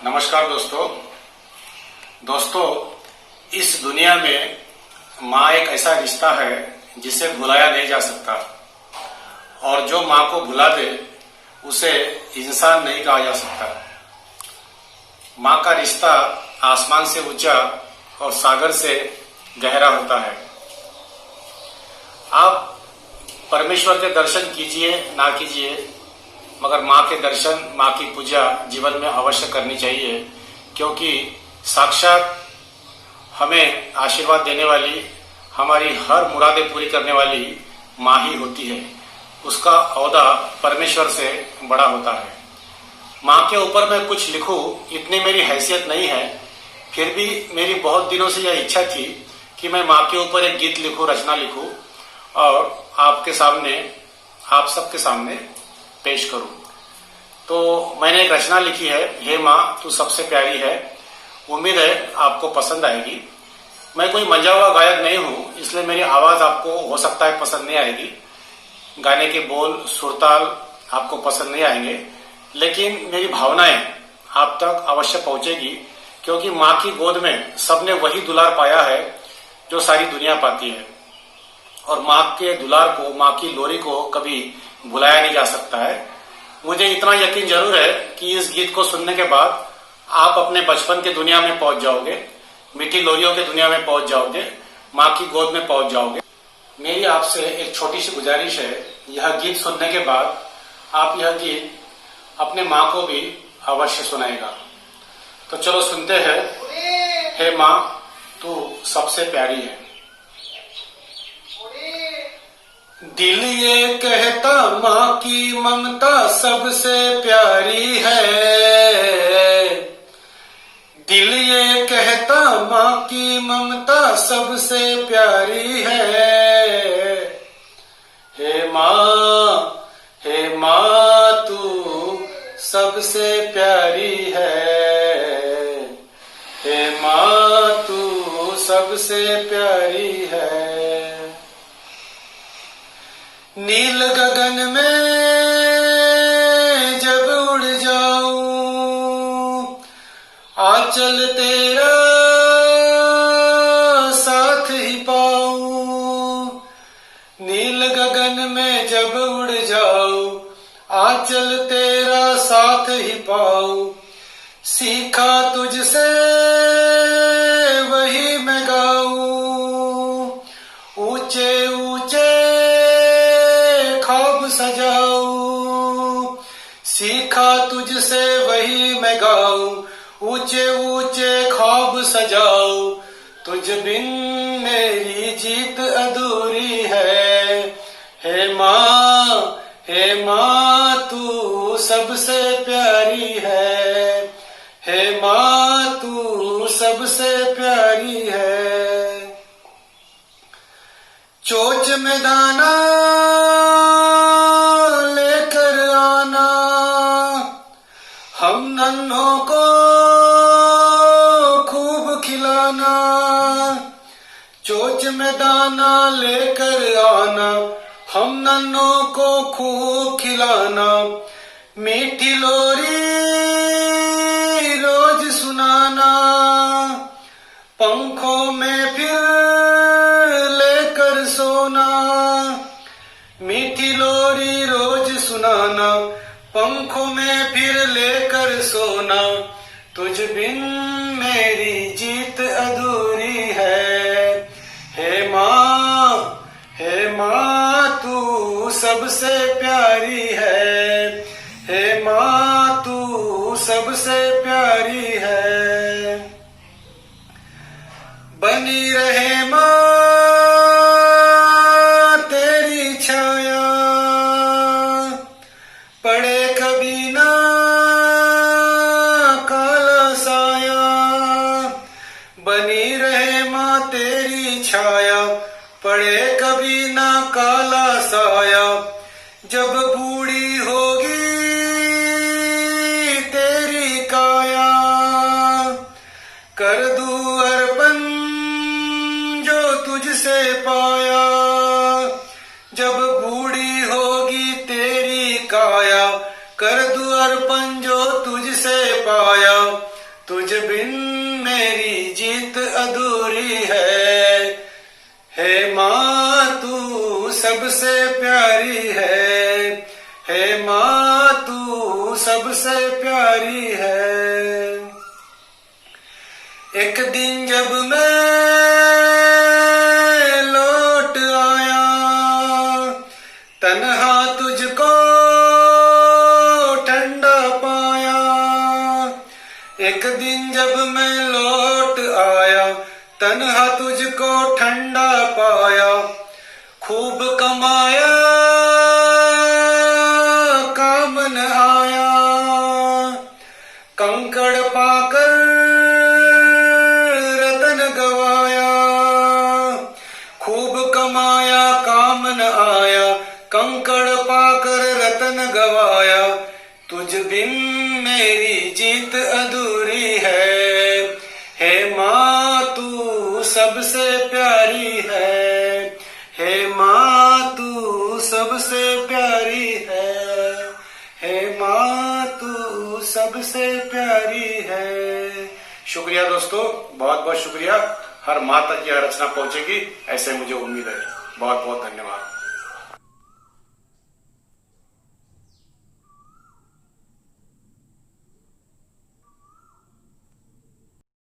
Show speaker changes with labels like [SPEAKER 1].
[SPEAKER 1] नमस्कार दोस्तों, इस दुनिया में माँ एक ऐसा रिश्ता है जिसे भुलाया नहीं जा सकता और जो माँ को भुला दे उसे इंसान नहीं कहा जा सकता। माँ का रिश्ता आसमान से ऊंचा और सागर से गहरा होता है। आप परमेश्वर के दर्शन कीजिए ना कीजिए, मगर माँ के दर्शन, माँ की पूजा जीवन में अवश्य करनी चाहिए, क्योंकि साक्षात हमें आशीर्वाद देने वाली, हमारी हर मुरादें पूरी करने वाली माँ ही होती है। उसका ओहदा परमेश्वर से बड़ा होता है। माँ के ऊपर मैं कुछ लिखूं इतनी मेरी हैसियत नहीं है, फिर भी मेरी बहुत दिनों से यह इच्छा थी कि मैं माँ के ऊपर एक गीत लिखूं, रचना लिखूं और आपके सामने, आप सबके सामने पेश करूं। तो मैंने एक रचना लिखी है, हे माँ तू सबसे प्यारी है। उम्मीद है आपको पसंद आएगी। मैं कोई मंजा हुआ गायक नहीं हूं, इसलिए मेरी आवाज आपको हो सकता है पसंद नहीं आएगी, गाने के बोल, सुरताल आपको पसंद नहीं आएंगे, लेकिन मेरी भावनाएं आप तक अवश्य पहुंचेगी, क्योंकि माँ की गोद में सबने वही दुलार पाया है जो सारी दुनिया पाती है। और माँ के दुलार को, माँ की लोरी को कभी भुलाया नहीं जा सकता है। मुझे इतना यकीन जरूर है कि इस गीत को सुनने के बाद आप अपने बचपन के दुनिया में पहुंच जाओगे, मीठी लोरियों के दुनिया में पहुंच जाओगे, माँ की गोद में पहुंच जाओगे। मेरी आपसे एक छोटी सी गुजारिश है, यह गीत सुनने के बाद आप यह गीत अपने माँ को भी अवश्य सुनाएगा। तो चलो सुनते हैं, हे माँ तू सबसे प्यारी है। दिल ये कहता माँ की ममता सबसे प्यारी है। दिल ये कहता माँ की ममता सबसे प्यारी है। हे माँ तू सबसे प्यारी है। हे माँ तू सबसे प्यारी है। नील गगन में जब उड़ जाऊं, आंचल तेरा साथ ही पाऊं। नील गगन में जब उड़ जाऊं, आंचल तेरा साथ ही पाऊं। सीखा तुझसे वही मैं गाऊं, ऊंचे ऊंचे सजाऊं। सीखा तुझसे वही मैं गाऊं, ऊंचे ऊंचे ख्वाब सजाऊं। तुझ बिन मेरी जीत अधूरी है। हे माँ तू सबसे प्यारी है। हे माँ तू सबसे प्यारी है। चोच में दाना हम नन्हों को खूब खिलाना। चोच में दाना लेकर आना, हम नन्हों को खूब खिलाना। मीठी लोरी रोज सुनाना, पंखों में फिर लेकर सोना। मीठी लोरी रोज सुनाना, पंखों में फिर लेकर सोना। तुझ बिन मेरी जीत अधूरी है। हे माँ तू सबसे प्यारी है। हे माँ तू सबसे प्यारी है। बनी रहे माँ तेरी छाया, पड़े कभी ना काला साया। बनी रहे माँ तेरी छाया, पड़े कभी ना काला साया। जब बूढ़ी होगी तेरी काया, कर दूं अर्पण जो तुझसे पाया। जब बूढ़ी होगी तेरी काया, कर दूं अर्पण जो तुझसे पाया। मेरी जीत अधूरी है। हे माँ तू सबसे प्यारी है, हे माँ तू सबसे प्यारी है। एक दिन जब मैं लौट आया, तन्हा तुझको ठंडा पाया। एक दिन जब मैं लौट आया, तन्हा तुझको ठंडा पाया। खूब कमाया काम न आया, कंकड़ पाकर रतन गवाया। खूब कमाया काम न आया, कंकड़ पाकर रतन गवाया। तुझ बिन मेरी जीत अधूरी है, हे माँ तू सबसे प्यारी है, हे माँ तू सबसे प्यारी है, हे माँ तू सबसे प्यारी है। शुक्रिया दोस्तों, बहुत बहुत शुक्रिया। हर माँ तक यह रचना पहुंचेगी ऐसे मुझे उम्मीद है। बहुत बहुत धन्यवाद।